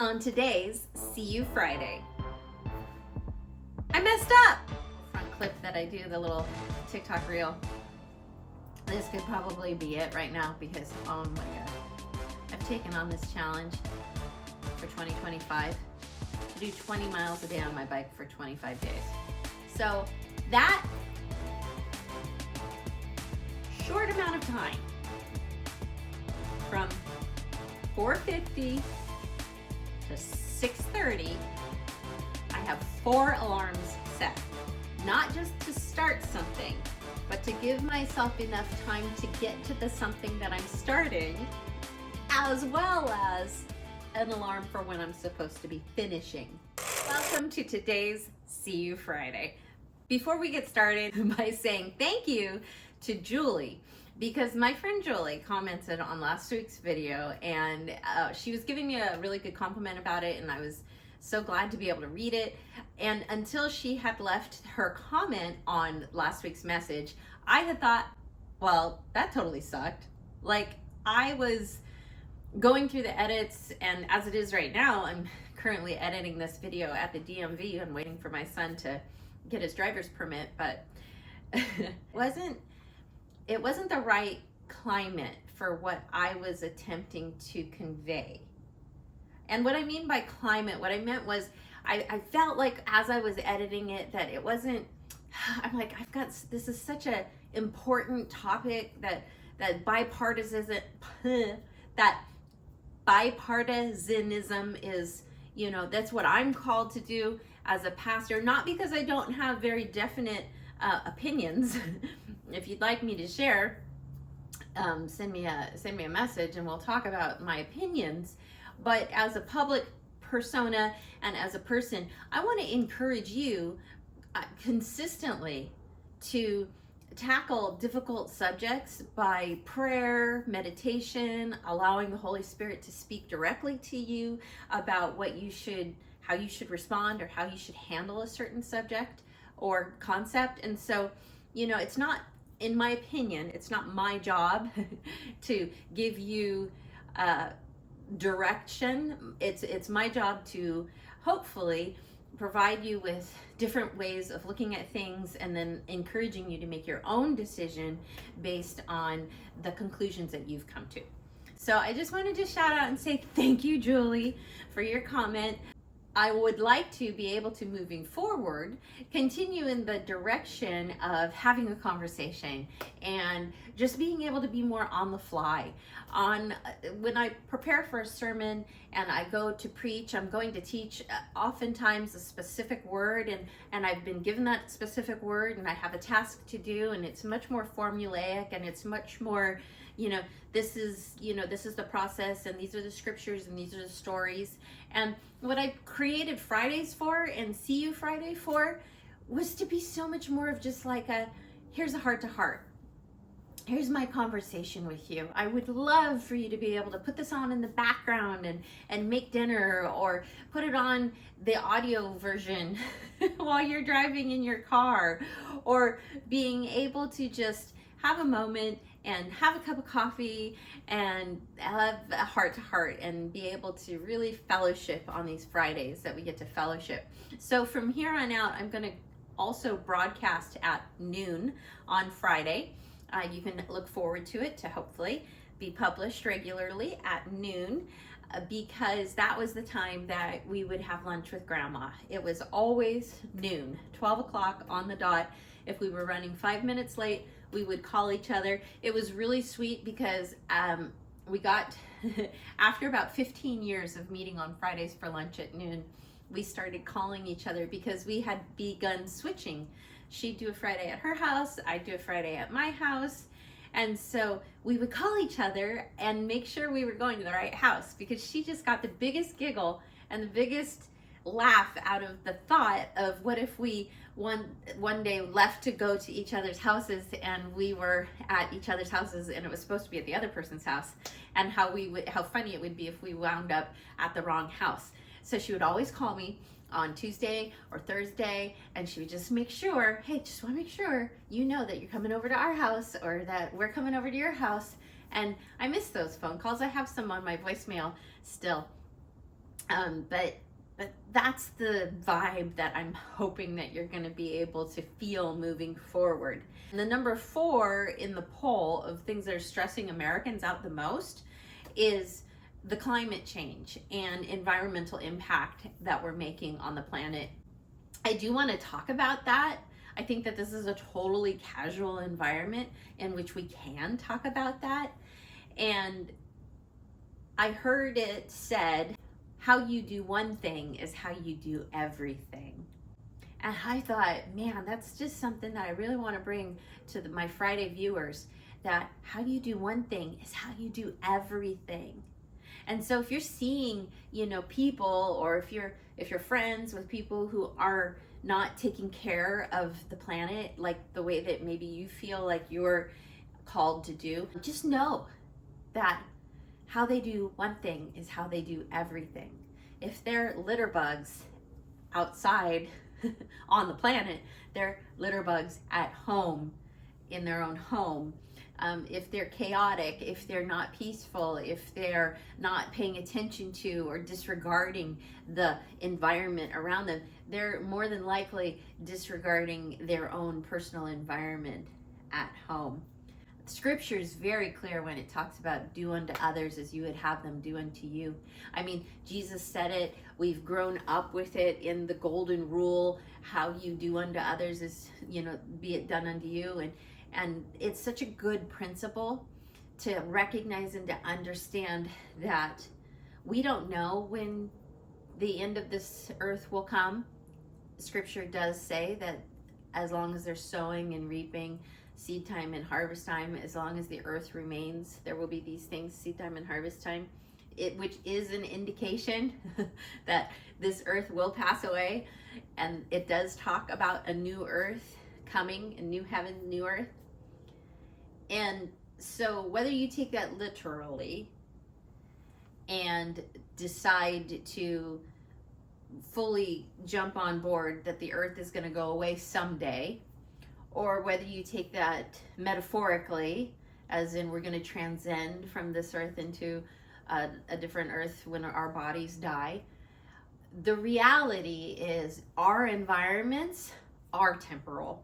On today's See You Friday, I messed up! Front clip that I do, the little TikTok reel. This could probably be it right now because, oh my God. I've taken on this challenge for 2025 to do 20 miles a day on my bike for 25 days. So that short amount of time, from 4:50 to 6:30, I have 4 alarms set. Not just to start something, but to give myself enough time to get to the something that I'm starting, as well as an alarm for when I'm supposed to be finishing. Welcome to today's See You Friday. Before we get started by saying thank you to Julie, because my friend Julie commented on last week's video and she was giving me a really good compliment about it, and I was so glad to be able to read it. And until she had left her comment on last week's message, I had thought, well, that totally sucked. Like, I was going through the edits, and as it is right now, I'm currently editing this video at the DMV and waiting for my son to get his driver's permit, but it wasn't the right climate for what I was attempting to convey. And what I mean by climate, what I meant was I felt like as I was editing it that it wasn't, I'm like, this is such a important topic that bipartisanism is, that's what I'm called to do as a pastor, not because I don't have very definite opinions. If you'd like me to share, send me a message and we'll talk about my opinions. But as a public persona and as a person, I want to encourage you consistently to tackle difficult subjects by prayer, meditation, allowing the Holy Spirit to speak directly to you about how you should respond or how you should handle a certain subject or concept. And so, it's not, in my opinion, it's not my job to give you direction. It's my job to hopefully provide you with different ways of looking at things and then encouraging you to make your own decision based on the conclusions that you've come to. So I just wanted to shout out and say thank you, Julie, for your comment. I would like to be able to, moving forward, continue in the direction of having a conversation and just being able to be more on the fly. When I prepare for a sermon and I go to preach, I'm going to teach oftentimes a specific word, and I've been given that specific word and I have a task to do, and it's much more formulaic and it's much more, this is the process, and these are the scriptures, and these are the stories. And what I created Fridays for and See You Friday for was to be so much more of just like here's a heart to heart. Here's my conversation with you. I would love for you to be able to put this on in the background and make dinner, or put it on the audio version while you're driving in your car, or being able to just have a moment and have a cup of coffee and have a heart to heart and be able to really fellowship on these Fridays that we get to fellowship. So from here on out, I'm going to also broadcast at noon on Friday. You can look forward to it to hopefully be published regularly at noon, because that was the time that we would have lunch with Grandma. It was always noon, 12 o'clock on the dot. If we were running 5 minutes late, we would call each other. It was really sweet because we got, after about 15 years of meeting on Fridays for lunch at noon, we started calling each other because we had begun switching. She'd do a Friday at her house, I'd do a Friday at my house. And so we would call each other and make sure we were going to the right house, because she just got the biggest giggle and the biggest laugh out of the thought of what if we one day left to go to each other's houses and we were at each other's houses and it was supposed to be at the other person's house, and how funny it would be if we wound up at the wrong house. So she would always call me on Tuesday or Thursday, and she would just make sure, hey, just want to make sure you know that you're coming over to our house, or that we're coming over to your house. And I miss those phone calls. I have some on my voicemail still. But that's the vibe that I'm hoping that you're going to be able to feel moving forward. And the number 4 in the poll of things that are stressing Americans out the most is the climate change and environmental impact that we're making on the planet. I do want to talk about that. I think that this is a totally casual environment in which we can talk about that. And I heard it said, how you do one thing is how you do everything. And I thought, man, that's just something that I really want to bring to my Friday viewers, that how you do one thing is how you do everything. And so if you're seeing, people, or if you're friends with people who are not taking care of the planet like the way that maybe you feel like you're called to do, just know that how they do one thing is how they do everything. If they're litter bugs outside on the planet, they're litter bugs at home, in their own home. If they're chaotic, if they're not peaceful, if they're not paying attention to or disregarding the environment around them, they're more than likely disregarding their own personal environment at home. Scripture is very clear when it talks about do unto others as you would have them do unto you. I mean, Jesus said it. We've grown up with it in the golden rule. How you do unto others is, be it done unto you. And it's such a good principle to recognize and to understand that we don't know when the end of this earth will come. Scripture does say that as long as there's sowing and reaping, seed time and harvest time, as long as the earth remains, there will be these things, seed time and harvest time, which is an indication that this earth will pass away. And it does talk about a new earth coming, a new heaven, new earth. And so whether you take that literally and decide to fully jump on board that the earth is going to go away someday, or whether you take that metaphorically, as in we're going to transcend from this earth into a different earth when our bodies die, the reality is our environments are temporal.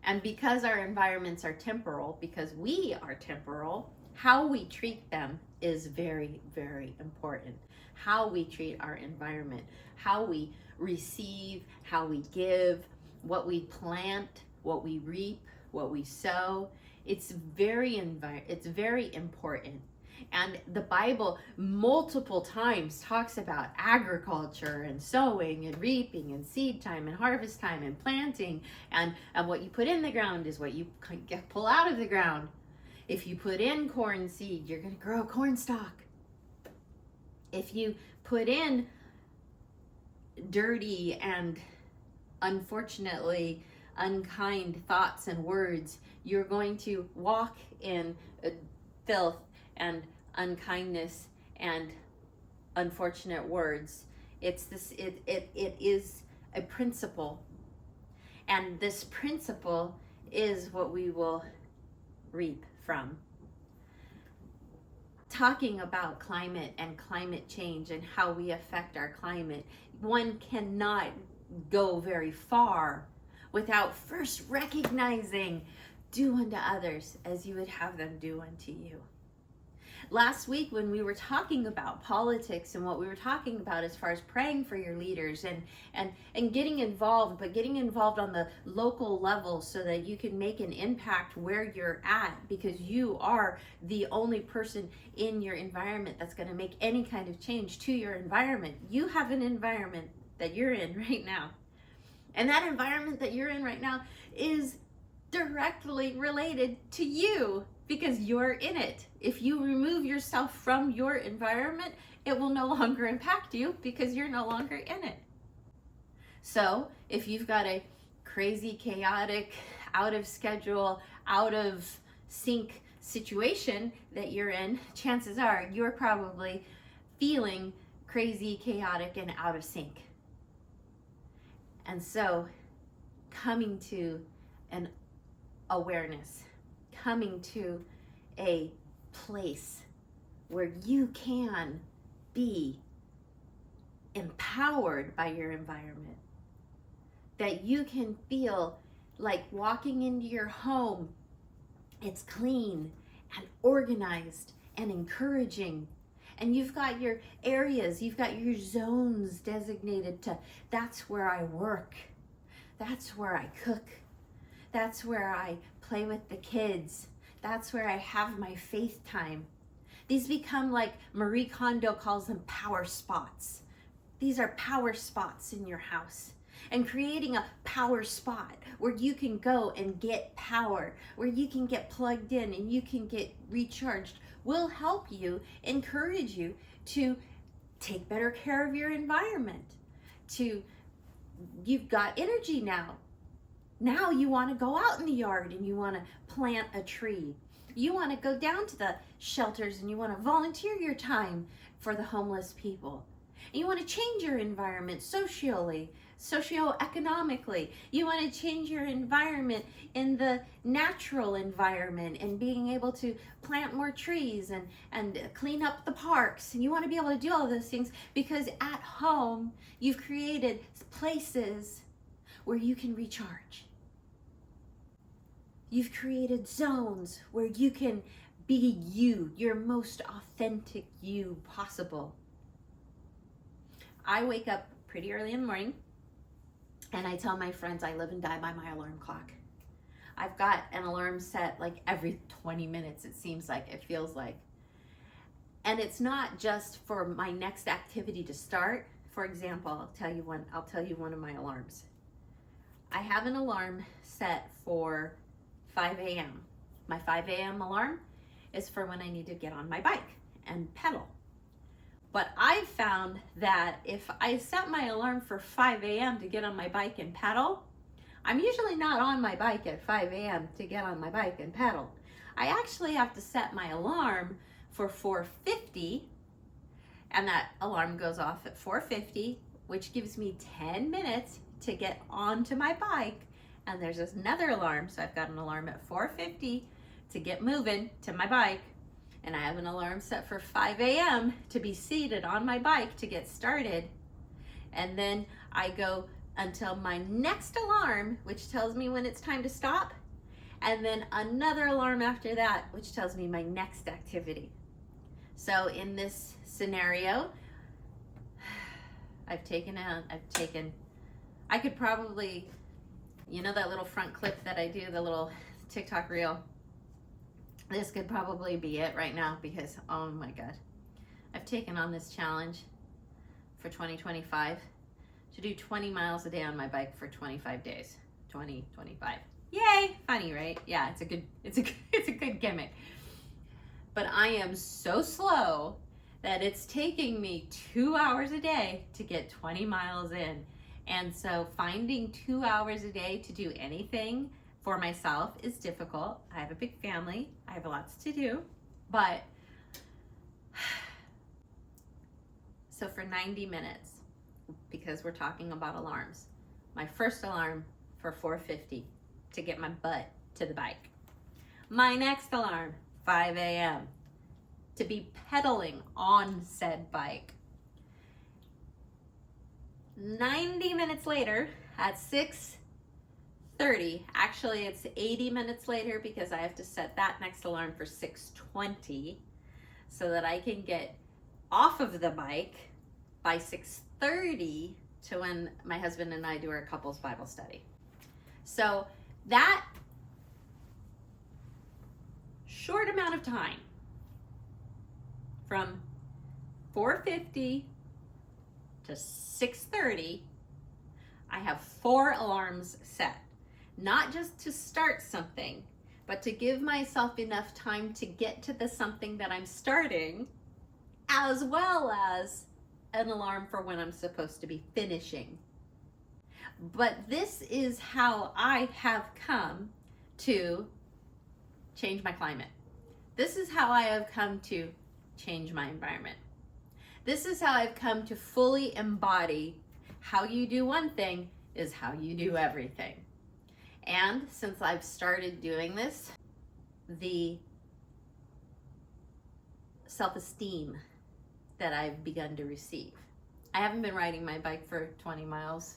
And because our environments are temporal, because we are temporal, how we treat them is very, very important. How we treat our environment, how we receive, how we give, what we plant, what we reap, what we sow. It's very important. And the Bible multiple times talks about agriculture and sowing and reaping and seed time and harvest time and planting, and what you put in the ground is what you pull out of the ground. If you put in corn seed, you're going to grow corn stalk. If you put in dirty and unfortunately unkind thoughts and words, you're going to walk in filth and unkindness and unfortunate words. It is a principle, and this principle is what we will reap from. Talking about climate and climate change and how we affect our climate, one cannot go very far without first recognizing, do unto others as you would have them do unto you. Last week when we were talking about politics and what we were talking about as far as praying for your leaders and getting involved, but getting involved on the local level so that you can make an impact where you're at, because you are the only person in your environment that's going to make any kind of change to your environment. You have an environment that you're in right now. And that environment that you're in right now is directly related to you because you're in it. If you remove yourself from your environment, it will no longer impact you because you're no longer in it. So if you've got a crazy, chaotic, out of schedule, out of sync situation that you're in, chances are you're probably feeling crazy, chaotic, and out of sync. And so coming to an awareness, coming to a place where you can be empowered by your environment, that you can feel like walking into your home, it's clean and organized and encouraging. And you've got your areas, you've got your zones designated to, that's where I work, that's where I cook, that's where I play with the kids, that's where I have my faith time. These become, like Marie Kondo calls them, power spots. These are power spots in your house. And creating a power spot where you can go and get power, where you can get plugged in and you can get recharged, will help you, encourage you to take better care of your environment. You've got energy now. Now you want to go out in the yard and you want to plant a tree. You want to go down to the shelters and you want to volunteer your time for the homeless people. And you want to change your environment socially, socioeconomically. You want to change your environment in the natural environment and being able to plant more trees and clean up the parks. And you want to be able to do all those things because at home you've created places where you can recharge. You've created zones where you can be you, your most authentic you possible. I wake up pretty early in the morning and I tell my friends I live and die by my alarm clock. I've got an alarm set like every 20 minutes, it seems like, it feels like. And it's not just for my next activity to start. For example, I'll tell you one of my alarms. I have an alarm set for 5 a.m. My 5 a.m. alarm is for when I need to get on my bike and pedal. But I've found that if I set my alarm for 5 a.m. to get on my bike and pedal, I'm usually not on my bike at 5 a.m. to get on my bike and pedal. I actually have to set my alarm for 4:50, and that alarm goes off at 4:50, which gives me 10 minutes to get onto my bike. And there's another alarm, so I've got an alarm at 4:50 to get moving to my bike. And I have an alarm set for 5 a.m. to be seated on my bike to get started. And then I go until my next alarm, which tells me when it's time to stop. And then another alarm after that, which tells me my next activity. So in this scenario, I could probably, you know that little front clip that I do, the little TikTok reel? This could probably be it right now because, oh my God, I've taken on this challenge for 2025 to do 20 miles a day on my bike for 25 days. 25. Yay! Funny, right? Yeah, it's a good gimmick. But I am so slow that it's taking me 2 hours a day to get 20 miles in. And so finding 2 hours a day to do anything for myself is difficult. I have a big family. I have lots to do. But so for 90 minutes, because we're talking about alarms, my first alarm for 4:50 to get my butt to the bike. My next alarm, 5 a.m. to be pedaling on said bike. 90 minutes later at 6:30, actually it's 80 minutes later because I have to set that next alarm for 6:20 so that I can get off of the bike by 6:30 to when my husband and I do our couples Bible study. So that short amount of time from 4:50 to 6:30, I have 4 alarms set. Not just to start something, but to give myself enough time to get to the something that I'm starting, as well as an alarm for when I'm supposed to be finishing. But this is how I have come to change my climate. This is how I have come to change my environment. This is how I've come to fully embody how you do one thing is how you do everything. And since I've started doing this, the self-esteem that I've begun to receive I haven't been riding my bike for 20 miles.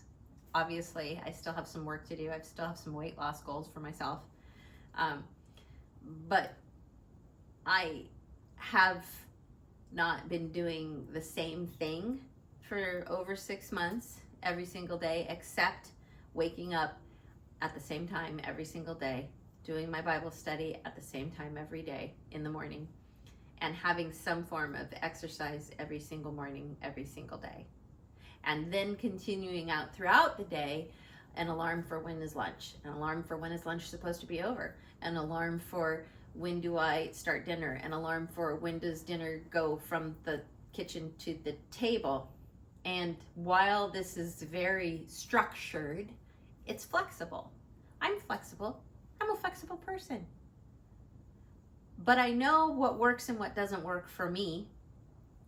Obviously, I still have some work to do. I still have some weight loss goals for myself. But I have not been doing the same thing for over 6 months every single day, except waking up at the same time every single day, doing my Bible study at the same time every day in the morning, and having some form of exercise every single morning, every single day. And then continuing out throughout the day, an alarm for when is lunch, an alarm for when is lunch supposed to be over, an alarm for when do I start dinner, an alarm for when does dinner go from the kitchen to the table. And while this is very structured, it's flexible. I'm flexible. I'm a flexible person. But I know what works and what doesn't work for me,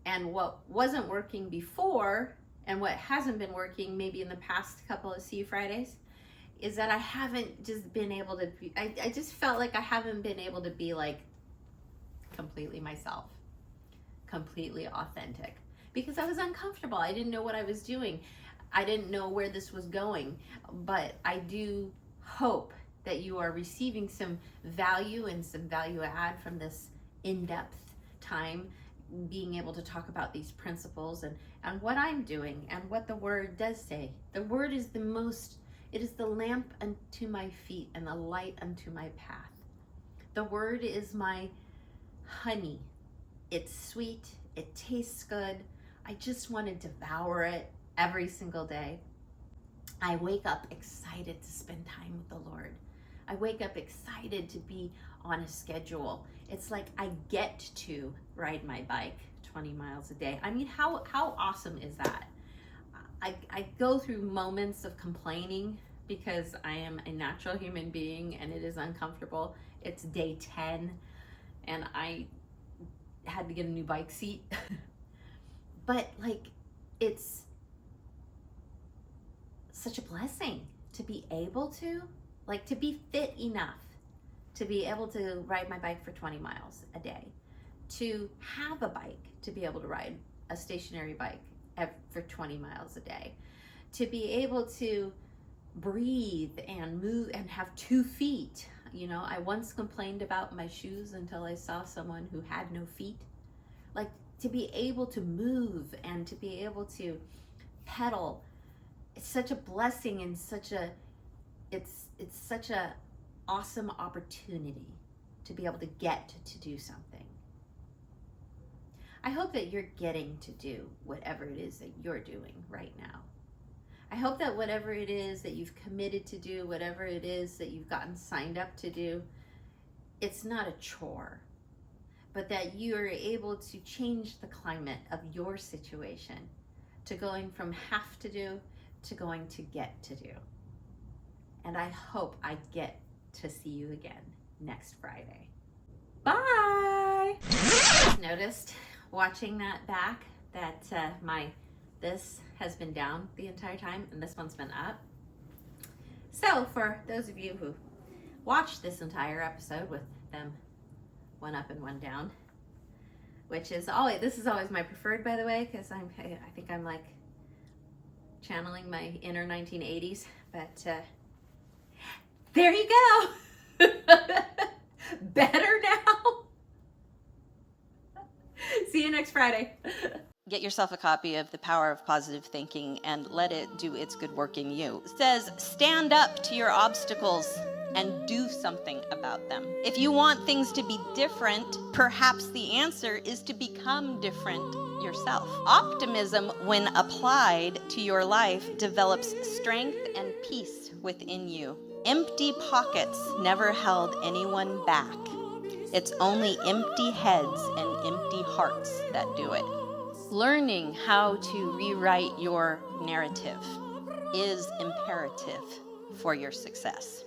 and what wasn't working before and what hasn't been working maybe in the past couple of See You Fridays is that I haven't just been able to be, I just felt like I haven't been able to be like completely myself, completely authentic, because I was uncomfortable. I didn't know what I was doing. I didn't know where this was going. But I do hope that you are receiving some value and some value add from this in-depth time, being able to talk about these principles and what I'm doing and what the Word does say. The Word is it is the lamp unto my feet and the light unto my path. The Word is my honey. It's sweet. It tastes good. I just want to devour it every single day. I wake up excited to spend time with the Lord. I wake up excited to be on a schedule. It's like I get to ride my bike 20 miles a day. I mean, how awesome is that? I go through moments of complaining because I am a natural human being and it is uncomfortable. It's day 10 and I had to get a new bike seat. But like, it's such a blessing to be able to, like, to be fit enough to be able to ride my bike for 20 miles a day, to have a bike, to be able to ride a stationary bike for 20 miles a day, to be able to breathe and move and have 2 feet. You know, I once complained about my shoes until I saw someone who had no feet. Like, to be able to move and to be able to pedal, it's such a blessing and it's such a awesome opportunity to be able to get to do something. I hope that you're getting to do whatever it is that you're doing right now. I hope that whatever it is that you've committed to do, whatever it is that you've gotten signed up to do, it's not a chore, but that you are able to change the climate of your situation to going from have to do to going to get to do. And I hope I get to see you again next Friday. Bye! Just noticed watching that back that this has been down the entire time and this one's been up. So for those of you who watched this entire episode with them one up and one down, which is always, this is always my preferred, by the way, because I think I'm like channeling my inner 1980s, but there you go. Better now. See you next Friday. Get yourself a copy of The Power of Positive Thinking and let it do its good work in you. It says, stand up to your obstacles and do something about them. If you want things to be different, perhaps the answer is to become different yourself. Optimism, when applied to your life, develops strength and peace within you. Empty pockets never held anyone back. It's only empty heads and empty hearts that do it. Learning how to rewrite your narrative is imperative for your success.